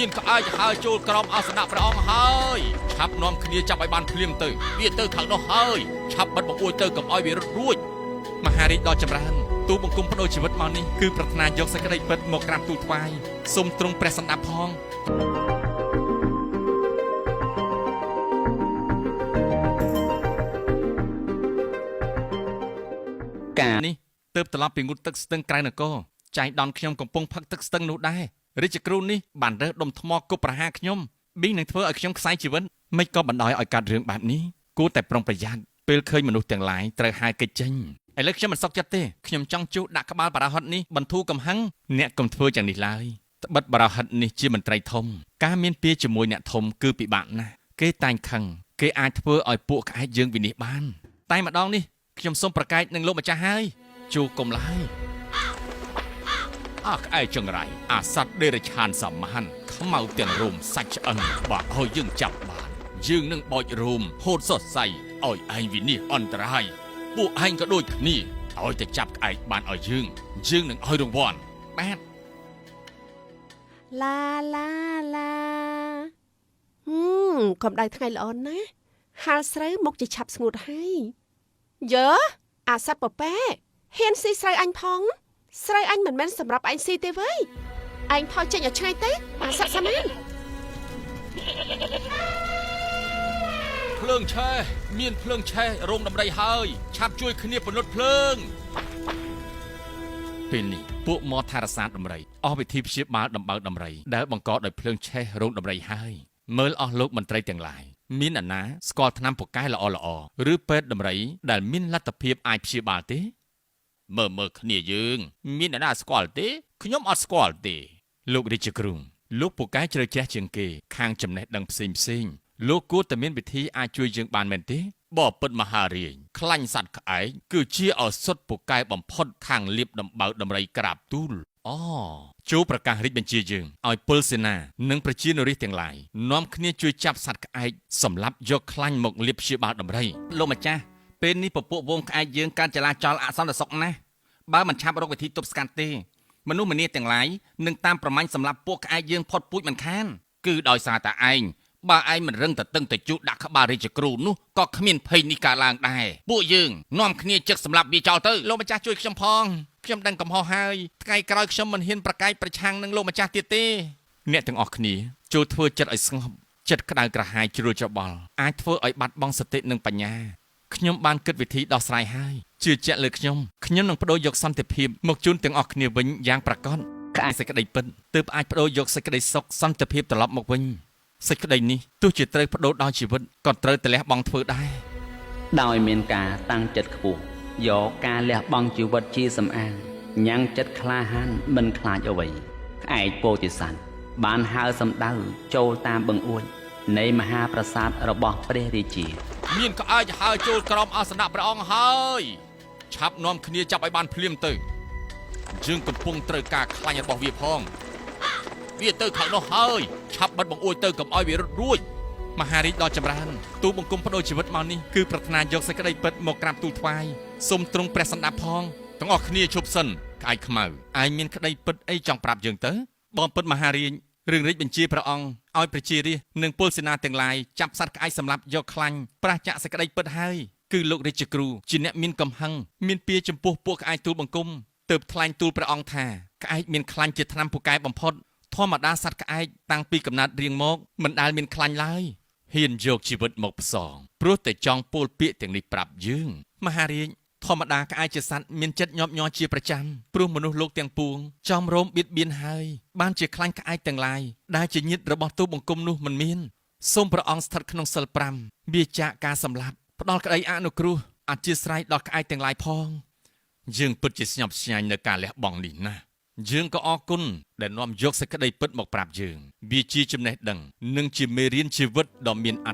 មានក្អែកហើរចូលក្រោមអាសនៈព្រះអង្គហើយឆាប់នាំគ្នាចាប់ឲ្យបានភ្លាមទៅវាទៅខាងនោះហើយឆាប់បិទបង្អួចទៅកុំឲ្យវារត់រួចមហារាជដ៏ចម្រើនទូលបង្គំបដូរជីវិតមកនេះគឺប្រាថ្នាយកសេចក្តីពិតមកក្រាបទូលថ្វាយសូមទ្រង់ព្រះសន្តាប់ផងការនេះទើបត្រឡប់ពីងូតទឹកស្ទឹងក្រៅនគរចៃដន្យខ្ញុំកំពុងផឹកទឹកស្ទឹងនោះដែររាជគ្រូនេះបានរើសដុំថ្មគប់ប្រហារខ្ញុំប៊ីនឹងធ្វើឲ្យខ្ញុំខ្សែជីវិតមិនក៏បណ្ដោយឲ្យកើតរឿងបែបនេះគួរតែប្រុងប្រយ័ត្នពេលឃើញមនុស្សទាំងឡាយត្រូវហៅកិច្ចចេញឥឡូវខ្ញុំមិនសុខចិត្តទេខ្ញុំចង់ជួសដាក់ក្បាលបរាហិតនេះបន្ធូរកំហឹងអ្នកកុំធ្វើយ៉ាងនេះឡើយត្បិតបរាហិតនេះជាមន្ត្រីធំការមានពាក្យជាមួយអ្នកធំគឺពិបាកណាស់គេតែងខឹងគេអាចធ្វើឲ្យពួកក្អែកយើងវិនិច្ឆ័យបានតែម្ដងនេះខ្ញុំសូមប្រកែកនឹងលោកម្ចាស់ហើយជួកុំឡើយក្អែកចង្រៃអាសត្វដេរឆានសាមញ្ញខ្មៅទាំងរោមសាច់ឆ្អិនបើឲ្យយើងចាប់បានយើងនឹងបោចរោមហូតសរសៃឲ្យឯងវិនិច្ឆ័យអន្តរាយពួកឯងក៏ដូចគ្នាឲ្យតែចាប់ក្អែកបានឲ្យយើងនឹងឲ្យរង្វាន់បាទឡាឡាឡាកម្ដៅថ្ងៃល្អណាស់ហាលស្រូវមុខជាឆាប់ស្ងួតហើយយើអាសត្វប៉ប៉ែហ៊ានស៊ីស្រូវអញផងស្រូវអញមិនមែនសម្រាប់អញស៊ីទេវើយឯងថយចេញឲ្យឆ្ងាយទៅអាសត្វសាមានភ្លើងឆេះមានភ្លើងឆេះរោងដំរីហើយឆាប់ជួយគ្នាពន្លត់ភ្លើងពេលនេះពួកមថរសាទដំរីអស់វិធីព្យាបាលដំបៅដំរីដែលបង្កដោយភ្លើងឆេះរោងដំរីហើយមើលអស់លោកមន្ត្រីទាំងឡាយមានអាណាស្គាល់ថ្នាំពូកែល្អឬពេទ្យដំរីដែលមានលទ្ធភាពអាចព្យាបាលទេមើលគ្នាយើងមានអាណាស្គាល់ទេខ្ញុំអត់ស្គាល់ទេលោករាជគ្រូលោកពូកែជ្រៅជ្រះជាងគេខាងចំណេះដឹងផ្សេងលោកគួរតែមានវិធីអាចជួយយើងបានមែនទេបបិទ្ធមហារាជខ្លាញ់សត្វក្អែកគឺជាឱសថពូកែបំផុតខាងលៀបដំបៅដំរីក្រាបទូលចូលប្រកាសរាជបញ្ជាយើងឲ្យពលសេនានិងប្រជានរាជទាំងឡាយនាំគ្នាជួយចាប់សត្វក្អែកសម្លាប់យកខ្លាញ់មកលាបព្យាបាលដំរីលោកម្ចាស់ពេលនេះពពួកវងក្អែកយើងកើតចលាចលអសន្តិសុខណាស់បើមិនឆាប់រកវិធីទប់ស្កាត់ទេមនុស្សម្នាទាំងឡាយនឹងតាមប្រមាញ់សម្លាប់ពួកក្អែកយើងផុតពូជមិនខានគឺដោយសារតែឯងបើឯងមិនរឹងតឹងទៅជូដាក់ក្បាលរាជគ្រូនោះក៏គ្មានភ័យនេះកើតឡើងដែរពួកយើងនាំគ្នាជឹកសម្លាប់វាចោលទៅលោកម្ចាស់ជួយខ្ញុំផងខ្ញុំដឹងកំហុសហើយថ្ងៃក្រោយខ្ញុំមិនហ៊ានប្រកែកប្រឆាំងនឹងលោកម្ចាស់ទៀតទេអ្នកទាំងអស់គ្នាចូលធ្វើចិត្តឲ្យស្ងប់ចិត្តក្តៅក្រហាយជ្រួលច្របល់អាចធ្វើឲ្យបាត់បង់សតិនិងបញ្ញាខ្ញុំបានគិតវិធីដោះស្រាយហើយជឿជាក់លើខ្ញុំនឹងបដូរយកសន្តិភាពមកជូនទាំងអស់គ្នាវិញយ៉ាងប្រាកដក្អែកសេចក្តីពិតទើបអាចបដូរយកសេចក្តីសុខសន្តិភាពត្រឡប់មកវិញសេចក្តីនេះទោះជាត្រូវបដូរដោយជីវិតក៏ត្រូវតែលះបង់ធ្វើដែរដោយមានការតាំងចិត្តខ្ពស់យកការលះបង់ជីវិតជាសំអាងញ៉ាំងចិត្តក្លាហានមិនខ្លាចអ្វីក្អែកពោធិសត្វបានហើរសម្ដៅចូលតាមបង្អួចនៃមហាប្រាសាទរបស់ព្រះរាជាមានក្អែកហើរចូលក្រោមអាសនៈព្រះអង្គហើយឆាប់នាំគ្នាចាប់ឲ្យបានភ្លាមទៅយើងកំពុងត្រូវការខ្លាញ់របស់វាផងវាទៅខាងនោះហើយឆាប់បិទបង្អួចទៅកុំឲ្យវារត់រួចមហារាជដ៏ចម្រើនទូលបង្គំបដូរជីវិតមកនេះគឺប្រាថ្នាយកសេចក្តីពិតមកក្រាបទូលថ្វាយសូមទ្រង់ព្រះសន្តាប់ផងទាំងអស់គ្នាជប់សិនក្អែកខ្មៅឯងមានក្តីពិតអីចង់ប្រាប់យើងទៅបងពិតមហារាជរឿងរាជបញ្ជាព្រះអង្គឲ្យប្រជារាស្ត្រនិងពលសេនាទាំងឡាយចាប់សត្វក្អែកសម្លាប់យកខ្លាញ់ប្រះចាក់សេចក្តីពិតហើយគឺលោករាជគ្រូជាអ្នកមានកំហឹងមានពៀចំពោះពួកក្អែកទូលបង្គំទើបថ្លែងទូលព្រះអង្គថាក្អែកមានខ្លាញ់ជាថ្នាំពូកែបំផុតធម្មតាសត្វក្អែកតាំងពីកំណើតរៀងមកមិនដែលមានខ្លាញ់ឡើយហ៊ានយកជីវិតមកផ្សងព្រោះតែចង់ពោលពាក្យទាំងនេះប្រាប់យើងមហារាជធម្មតាក្អែកជាសត្វមានចិត្តញាប់ញ័រជាប្រចាំព្រោះមនុស្សលោកទាំងពួងចំរោមបៀតបៀនហើយបានជាខ្លាញ់ក្អែកទាំងឡាយដែលជាញាតិរបស់ទូលបង្គំនោះមិនមានសូមព្រះអង្គស្ថិតក្នុងសិល5វាចាកការសម្លាប់ផ្ដល់ក្តីអនុគ្រោះអធិស្ឋានដល់ក្អែកទាំងឡាយផងយើងពិតជាស្ញប់ស្ញែងនៅការលះបង់នេះណាស់យើងក៏អរគុណដែលនាំយកសេចក្តីពិតមកប្រាប់យើងវាជាចំណេះដឹងនិងជាមេរៀនជីវិតដ៏មានអ